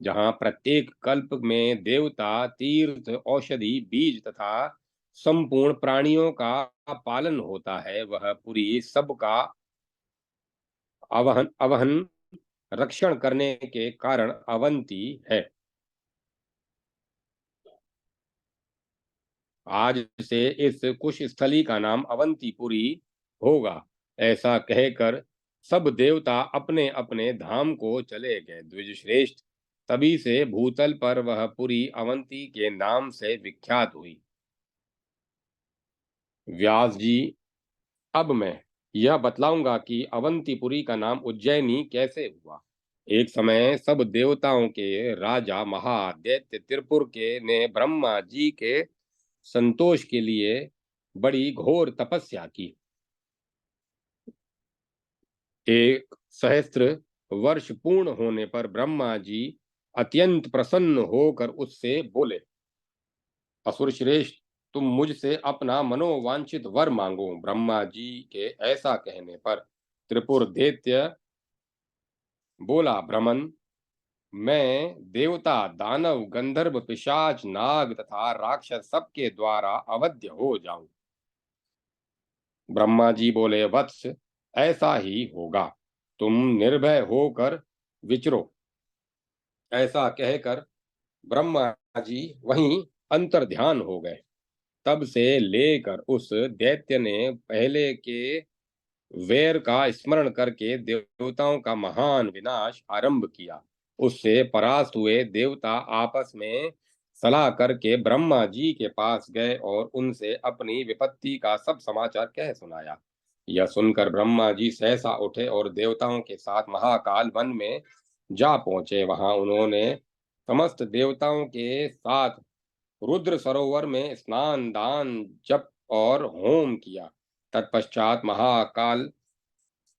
जहाँ प्रत्येक कल्प में देवता, तीर्थ, औषधि, बीज तथा संपूर्ण प्राणियों का पालन होता है, वह पुरी सबका अवहन रक्षण करने के कारण अवंती है। आज से इस कुश स्थली का नाम अवंतीपुरी होगा। ऐसा कहकर सब देवता अपने अपने धाम को चले गए। द्विजश्रेष्ठ, तभी से भूतल पर वह पुरी अवंती के नाम से विख्यात हुई। व्यास जी, अब मैं यह बतलाऊंगा कि अवंतीपुरी का नाम उज्जैनी कैसे हुआ। एक समय सब देवताओं के राजा महादैत्य त्रिपुर के ने ब्रह्मा जी के संतोष के लिए बड़ी घोर तपस्या की। एक सहस्त्र वर्ष पूर्ण होने पर ब्रह्मा जी अत्यंत प्रसन्न होकर उससे बोले, असुर श्रेष्ठ, तुम मुझसे अपना मनोवांछित वर मांगो। ब्रह्मा जी के ऐसा कहने पर त्रिपुर दैत्य बोला, ब्रह्मन, मैं देवता दानव गंधर्व पिशाच नाग तथा राक्षस सबके द्वारा अवध्य हो जाऊं। ब्रह्मा जी बोले, वत्स, ऐसा ही होगा, तुम निर्भय होकर विचरो। ऐसा कहकर ब्रह्मा जी वहीं अंतर ध्यान हो गए। तब से लेकर उस दैत्य ने पहले के वैर का स्मरण करके देवताओं का महान विनाश आरंभ किया। उससे परास्त हुए देवता आपस में सलाह करके ब्रह्मा जी के पास गए और उनसे अपनी विपत्ति का सब समाचार कह सुनाया। यह सुनकर ब्रह्मा जी सहसा उठे और देवताओं के साथ महाकाल वन में जा पहुंचे। वहां उन्होंने समस्त देवताओं के साथ रुद्र सरोवर में स्नान दान जप और होम किया। तत्पश्चात महाकाल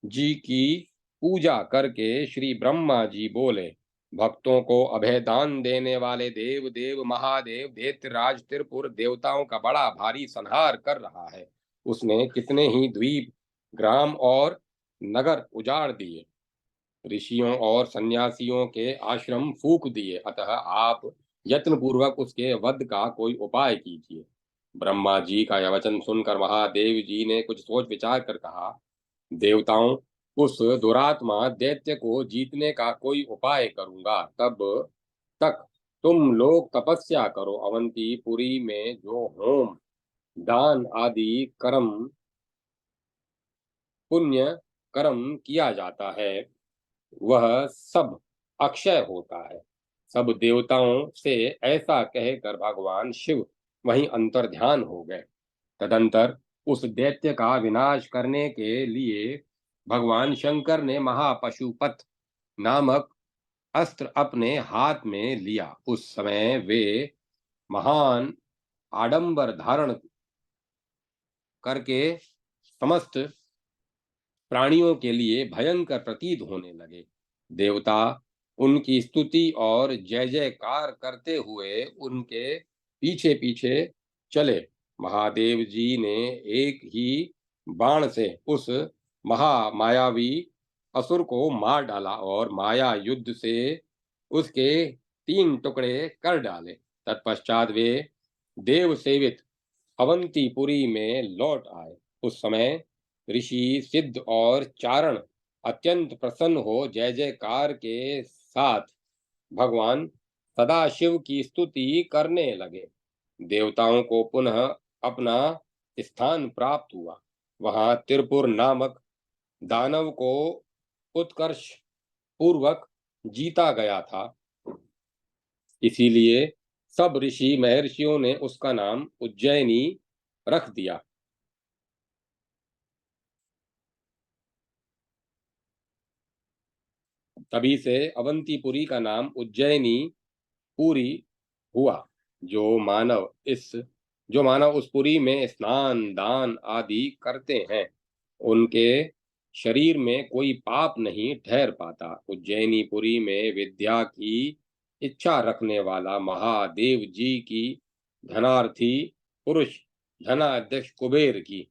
जी की पूजा करके श्री ब्रह्मा जी बोले, भक्तों को अभय दान देने वाले देव देव महादेव दैत्यराज त्रिपुर देवताओं का बड़ा भारी संहार कर रहा है। उसने कितने ही द्वीप ग्राम और नगर उजाड़ दिए, ऋषियों और सन्यासियों के आश्रम फूक दिए। अतः आप यत्न पूर्वक उसके वध का कोई उपाय कीजिए। ब्रह्मा जी का यह वचन सुनकर महादेव जी ने कुछ सोच विचार कर कहा, देवताओं, उस दुरात्मा दैत्य को जीतने का कोई उपाय करूंगा। तब तक तुम लोग तपस्या करो। अवंतीपुरी में जो होम दान आदि कर्म पुण्य कर्म किया जाता है वह सब अक्षय होता है। सब देवताओं से ऐसा कहकर भगवान शिव वहीं अंतर्ध्यान हो गए। तदंतर उस दैत्य का विनाश करने के लिए भगवान शंकर ने महापशुपत नामक अस्त्र अपने हाथ में लिया। उस समय वे महान आडंबर धारण करके समस्त प्राणियों के लिए भयंकर प्रतीत होने लगे। देवता उनकी स्तुति और जय जयकार करते हुए उनके पीछे पीछे चले। महादेव जी ने एक ही बाण से उस महामायावी असुर को मार डाला और माया युद्ध से उसके 3 टुकड़े कर डाले। तत्पश्चात वे देव सेवित अवंतीपुरी में लौट आए। उस समय ऋषि सिद्ध और चारण अत्यंत प्रसन्न हो जय जयकार के साथ भगवान सदाशिव की स्तुति करने लगे। देवताओं को पुनः अपना स्थान प्राप्त हुआ। वहां त्रिपुर नामक दानव को उत्कर्ष पूर्वक जीता गया था। इसीलिए सब ऋषि महर्षियों ने उसका नाम उज्जैनी रख दिया। तभी से अवंतीपुरी का नाम उज्जैनी पुरी हुआ। जो मानव इस जो मानव उस पुरी में स्नान दान आदि करते हैं उनके शरीर में कोई पाप नहीं ठहर पाता। उज्जैनी पुरी में विद्या की इच्छा रखने वाला महादेव जी की धनार्थी पुरुष धनाध्यक्ष कुबेर की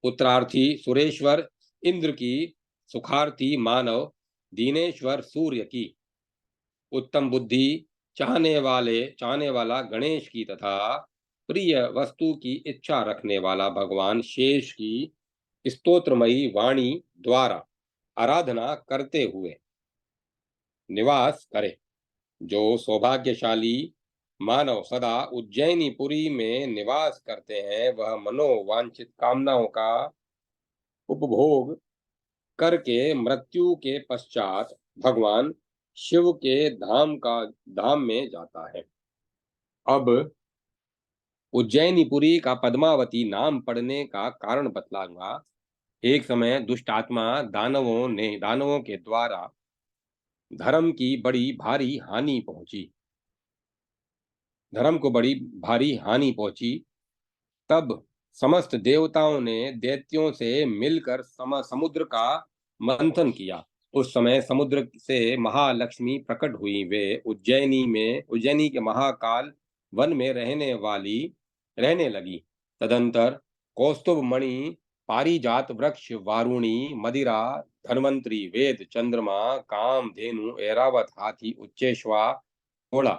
पुत्रार्थी सुरेश्वर इंद्र की, सुखार्थी मानव दीनेश्वर सूर्य की, उत्तम बुद्धि चाहने वाला गणेश की तथा प्रिय वस्तु की इच्छा रखने वाला भगवान शेष की स्तोत्रमयी वाणी द्वारा आराधना करते हुए निवास करे। जो सौभाग्यशाली मानव सदा उज्जैनीपुरी में निवास करते हैं, वह मनोवांछित कामनाओं का उपभोग करके मृत्यु के पश्चात भगवान शिव के धाम में जाता है। अब उज्जैनीपुरी का पद्मावती नाम पड़ने का कारण बतलाऊंगा। एक समय दुष्ट आत्मा दानवों के द्वारा धर्म की बड़ी भारी हानि पहुंची धर्म को बड़ी भारी हानि पहुंची। तब समस्त देवताओं ने दैत्यों से मिलकर समुद्र का मंथन किया। उस समय समुद्र से महालक्ष्मी प्रकट हुई। वे उज्जैनी के महाकाल वन में रहने लगी। तदंतर कौस्तुभ मणि, पारिजात वृक्ष, वारुणी, मदिरा, धन्वंतरी, वेद, चंद्रमा, काम धेनु, ऐरावत हाथी, उच्चेश्वा, घोड़ा,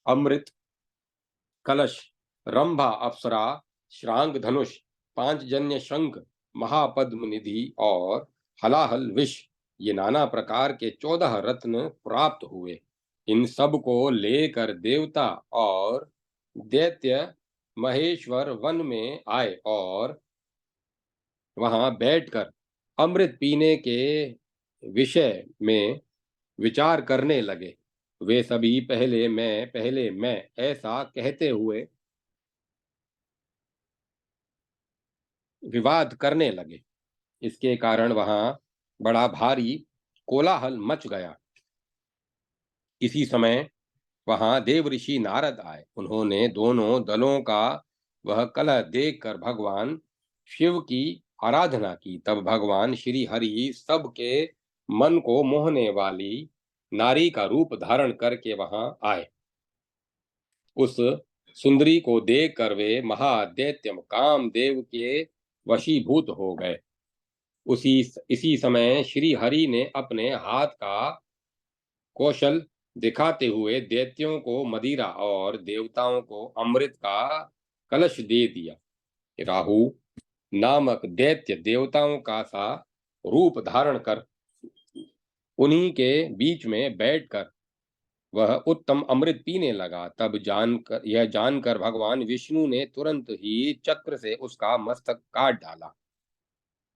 अमृत कलश, रंभा अप्सरा, श्रांग धनुष, पांचजन्य शंख, महापद्म निधि और हलाहल विष, ये नाना प्रकार के 14 रत्न प्राप्त हुए। इन सब को लेकर देवता और दैत्य महेश्वर वन में आए और वहां बैठकर अमृत पीने के विषय में विचार करने लगे। वे सभी पहले मैं ऐसा कहते हुए विवाद करने लगे। इसके कारण वहां बड़ा भारी कोलाहल मच गया। इसी समय वहां देव ऋषि नारद आए। उन्होंने दोनों दलों का वह कलह देखकर भगवान शिव की आराधना की। तब भगवान श्री हरि सबके मन को मोहने वाली नारी का रूप धारण करके वहां आए। उस सुंदरी को देखकर वे महादैत्य कामदेव के वशीभूत हो गए। इसी समय श्री हरि ने अपने हाथ का कौशल दिखाते हुए दैत्यों को मदिरा और देवताओं को अमृत का कलश दे दिया। राहु नामक दैत्य देवताओं का सा रूप धारण कर उन्हीं के बीच में बैठकर वह उत्तम अमृत पीने लगा। तब यह जानकर भगवान विष्णु ने तुरंत ही चक्र से उसका मस्तक काट डाला,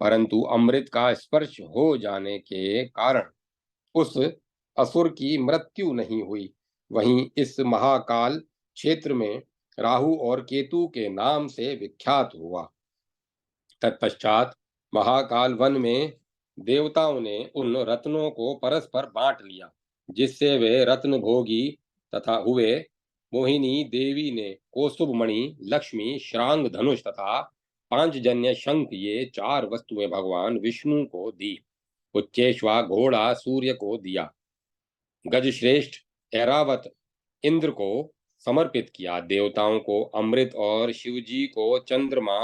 परंतु अमृत का स्पर्श हो जाने के कारण उस असुर की मृत्यु नहीं हुई। वहीं इस महाकाल क्षेत्र में राहु और केतु के नाम से विख्यात हुआ। तत्पश्चात महाकाल वन में देवताओं ने उन रत्नों को परस्पर बांट लिया, जिससे वे रत्न भोगी तथा हुए। मोहिनी देवी ने कौस्तुभ मणि, लक्ष्मी, श्रांग धनुष तथा पांचजन्य शंख, ये 4 वस्तुएं भगवान विष्णु को दी। उच्चेश्वा घोड़ा सूर्य को दिया। गजश्रेष्ठ ऐरावत इंद्र को समर्पित किया। देवताओं को अमृत और शिवजी को चंद्रमा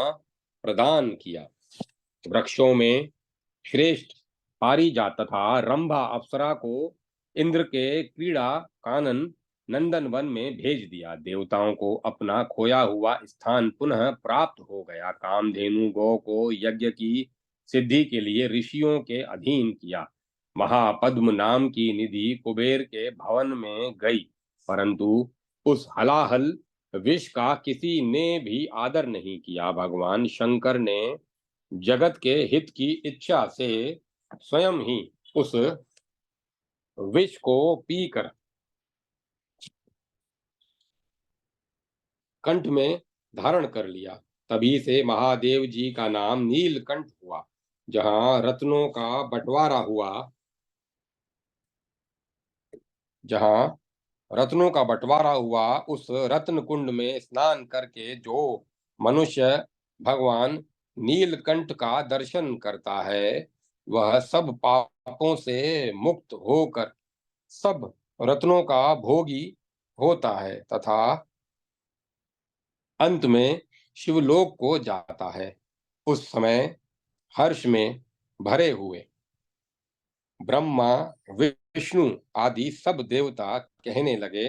प्रदान किया। वृक्षों में श्रेष्ठ पारिजात तथा रंभा अप्सरा को इंद्र के क्रीड़ा कानन नंदन वन में भेज दिया। देवताओं को अपना खोया हुआ स्थान पुनः प्राप्त हो गया। कामधेनु गौ को यज्ञ की सिद्धि के लिए ऋषियों के अधीन किया। महापद्म नाम की निधि कुबेर के भवन में गई, परंतु उस हलाहल विष का किसी ने भी आदर नहीं किया। भगवान शंकर ने जगत के हित की इच्छा से स्वयं ही उस विष को पीकर कंठ में धारण कर लिया। तभी से महादेव जी का नाम नीलकंठ हुआ। जहां रत्नों का बंटवारा हुआ उस रत्न कुंड में स्नान करके जो मनुष्य भगवान नीलकंठ का दर्शन करता है, वह सब पापों से मुक्त होकर सब रत्नों का भोगी होता है तथा अंत में शिवलोक को जाता है। उस समय हर्ष में भरे हुए ब्रह्मा, विष्णु आदि सब देवता कहने लगे,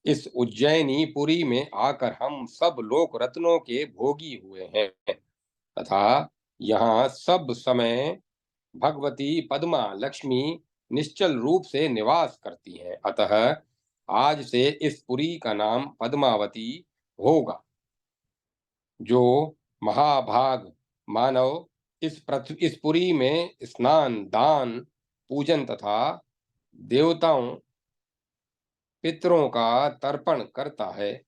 इस उज्जैनी पुरी में आकर हम सब लोक रत्नों के भोगी हुए हैं तथा यहाँ सब समय भगवती पद्मा लक्ष्मी निश्चल रूप से निवास करती हैं। अतः आज से इस पुरी का नाम पद्मावती होगा। जो महाभाग मानव इस पुरी में स्नान, दान, पूजन तथा देवताओं, पितरों का तर्पण करता है,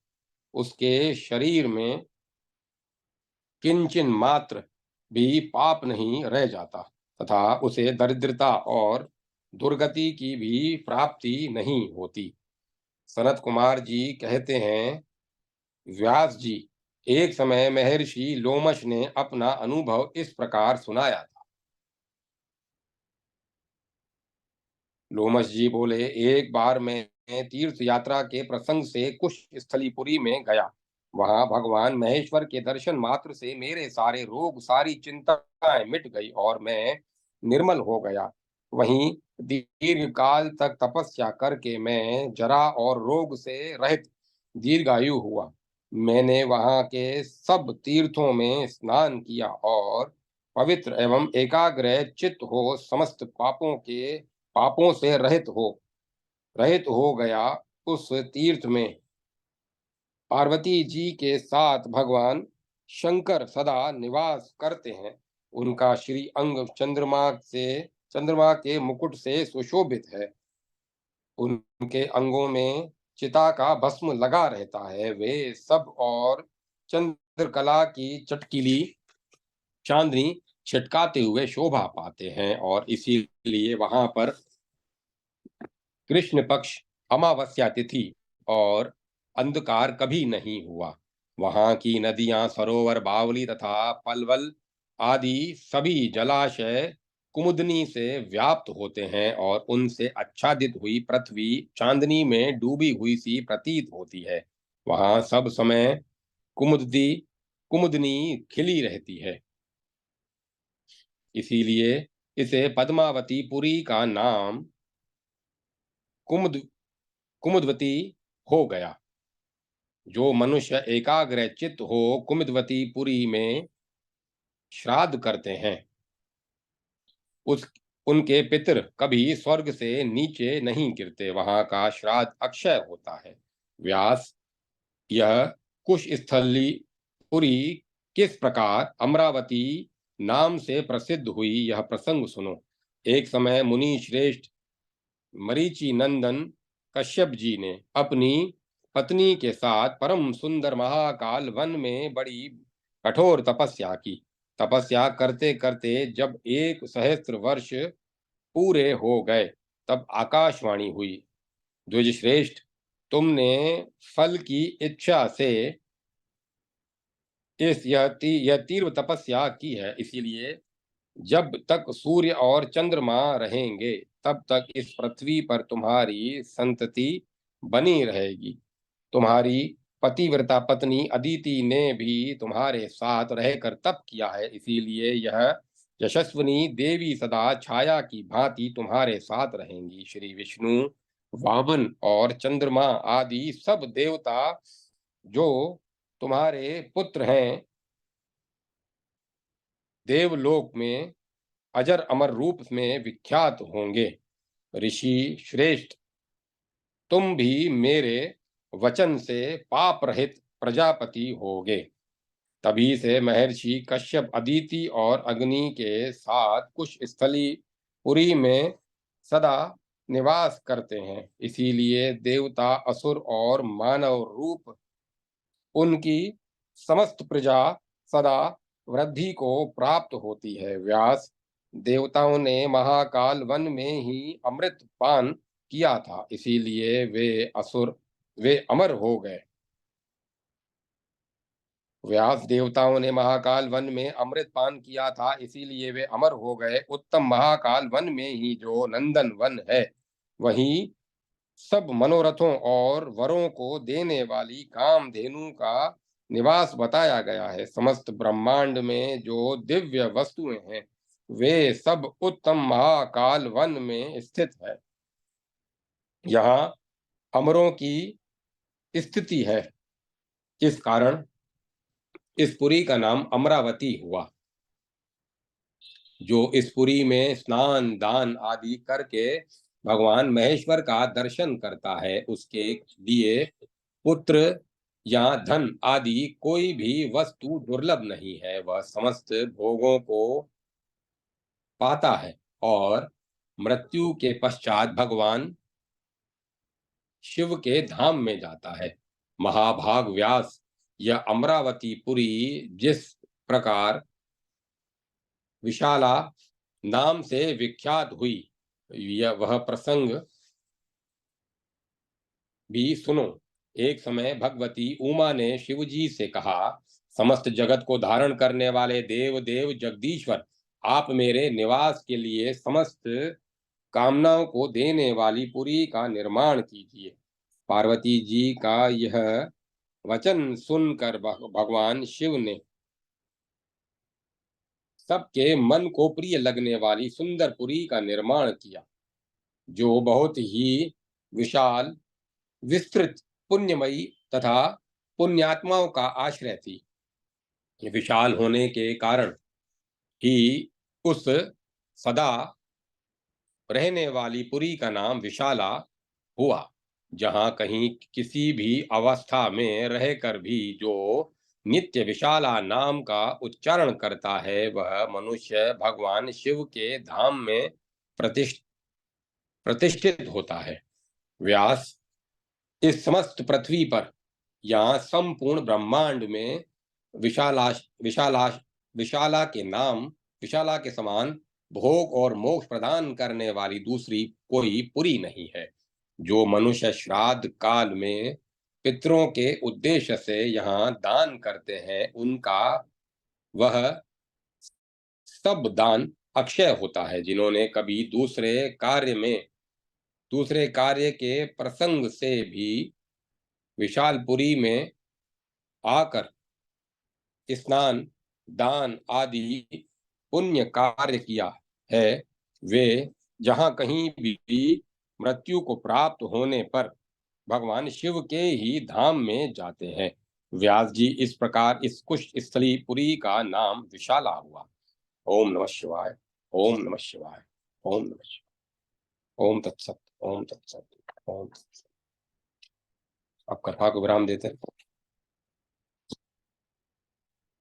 उसके शरीर में किंचन मात्र भी पाप नहीं रह जाता तथा उसे दरिद्रता और दुर्गति की भी प्राप्ति नहीं होती। सनत कुमार जी कहते हैं, व्यास जी, एक समय महर्षि लोमश ने अपना अनुभव इस प्रकार सुनाया था। लोमश जी बोले, एक बार मैं तीर्थ यात्रा के प्रसंग से कुश स्थलीपुरी में गया। वहां भगवान महेश्वर के दर्शन मात्र से मेरे सारे रोग, सारी चिंताएं मिट गई और मैं निर्मल हो गया। वहीं दीर्घ काल तक तपस्या करके मैं जरा और रोग से रहित दीर्घायु हुआ। मैंने वहां के सब तीर्थों में स्नान किया और पवित्र एवं एकाग्र चित्त हो समस्त पापों से रहित हो गया। उस तीर्थ में पार्वती जी के साथ भगवान शंकर सदा निवास करते हैं। उनका श्री अंग चंद्रमा के मुकुट से सुशोभित है। उनके अंगों में चिता का भस्म लगा रहता है। वे सब और चंद्रकला की चटकीली चांदनी छिटकाते हुए शोभा पाते हैं और इसीलिए वहां पर कृष्ण पक्ष, अमावस्या तिथि और अंधकार कभी नहीं हुआ। वहां की नदियां, सरोवर, बावली तथा पलवल आदि सभी जलाशय कुमुदनी से व्याप्त होते हैं और उनसे आच्छादित हुई पृथ्वी चांदनी में डूबी हुई सी प्रतीत होती है। वहां सब समय कुमुदनी कुमुदनी खिली रहती है। इसीलिए इसे पद्मावती पुरी का नाम कुमुद कुमुदवती हो गया। जो मनुष्य एकाग्र चित्त हो कुमुदवती पुरी में श्राद्ध करते हैं, उस उनके पितर कभी स्वर्ग से नीचे नहीं गिरते। वहां का श्राद्ध अक्षय होता है। व्यास, यह कुश स्थली पुरी किस प्रकार अमरावती नाम से प्रसिद्ध हुई, यह प्रसंग सुनो। एक समय मुनि श्रेष्ठ मरीचि नंदन कश्यप जी ने अपनी पत्नी के साथ परम सुंदर महाकाल वन में बड़ी कठोर तपस्या की। तपस्या करते करते जब 1 सहस्त्र वर्ष पूरे हो गए, तब आकाशवाणी हुई, द्विजश्रेष्ठ, तुमने फल की इच्छा से यह तीव्र तपस्या की है, इसीलिए जब तक सूर्य और चंद्रमा रहेंगे तब तक इस पृथ्वी पर तुम्हारी संतति बनी रहेगी। तुम्हारी पतिव्रता पत्नी अदिति ने भी तुम्हारे साथ रहकर तप किया है, इसीलिए यह यशस्विनी देवी सदा छाया की भांति तुम्हारे साथ रहेंगी। श्री विष्णु, वामन और चंद्रमा आदि सब देवता जो तुम्हारे पुत्र हैं, देवलोक में अजर अमर रूप में विख्यात होंगे। ऋषि श्रेष्ठ, तुम भी मेरे वचन से पाप रहित प्रजापति होगे। तभी से महर्षि कश्यप अदिति और अग्नि के साथ कुश स्थली पुरी में सदा निवास करते हैं। इसीलिए देवता, असुर और मानव रूप उनकी समस्त प्रजा सदा वृद्धि को प्राप्त होती है। व्यास, देवताओं ने महाकाल वन में ही अमृत पान किया था, इसीलिए वे अमर हो गए। व्यास, देवताओं ने महाकाल वन में अमृत पान किया था, इसीलिए वे अमर हो गए। उत्तम महाकाल वन में ही जो नंदन वन है, वही सब मनोरथों और वरों को देने वाली कामधेनु का निवास बताया गया है। समस्त ब्रह्मांड में जो दिव्य वस्तुएं हैं, वे सब उत्तम महाकाल वन में स्थित है। यहाँ अमरों की स्थिति है। इस कारण इस पुरी का नाम अमरावती हुआ। जो इस पुरी में स्नान, दान आदि करके भगवान महेश्वर का दर्शन करता है, उसके लिए पुत्र या धन आदि कोई भी वस्तु दुर्लभ नहीं है। वह समस्त भोगों को पाता है और मृत्यु के पश्चात भगवान शिव के धाम में जाता है। महाभाग व्यास, यह अमरावतीपुरी जिस प्रकार विशाला नाम से विख्यात हुई, यह वह प्रसंग भी सुनो। एक समय भगवती उमा ने शिवजी से कहा, समस्त जगत को धारण करने वाले देव देव जगदीश्वर, आप मेरे निवास के लिए समस्त कामनाओं को देने वाली पुरी का निर्माण कीजिए। पार्वती जी का यह वचन सुनकर भगवान शिव ने सबके मन को प्रिय लगने वाली सुंदर पुरी का निर्माण किया, जो बहुत ही विशाल, विस्तृत, पुण्यमयी तथा पुण्यात्माओं का आश्रय थी। विशाल होने के कारण ही उस सदा रहने वाली पुरी का नाम विशाला हुआ। जहाँ कहीं किसी भी अवस्था में रहकर भी जो नित्य विशाला नाम का उच्चारण करता है, वह मनुष्य भगवान शिव के धाम में प्रतिष्ठित होता है। व्यास, इस समस्त पृथ्वी पर या संपूर्ण ब्रह्मांड में विशाला विशाला विशाला के समान भोग और मोक्ष प्रदान करने वाली दूसरी कोई पुरी नहीं है। जो मनुष्य श्राद्ध काल में पितरों के उद्देश्य से यहाँ दान करते हैं, उनका वह सब दान अक्षय होता है। जिन्होंने कभी दूसरे कार्य के प्रसंग से भी विशालपुरी में आकर स्नान, दान आदि पुण्य कार्य किया है, वे जहाँ कहीं भी मृत्यु को प्राप्त होने पर भगवान शिव के ही धाम में जाते हैं। व्यास जी, इस प्रकार इस कुश स्थली पुरी का नाम विशाला हुआ। ओम नमः शिवाय। ओम नमः शिवाय। ओम नमः शिवाय। ओम तत्सत। ओम तत्सत। ओम तत्सत। अब कथा को विराम देते हैं।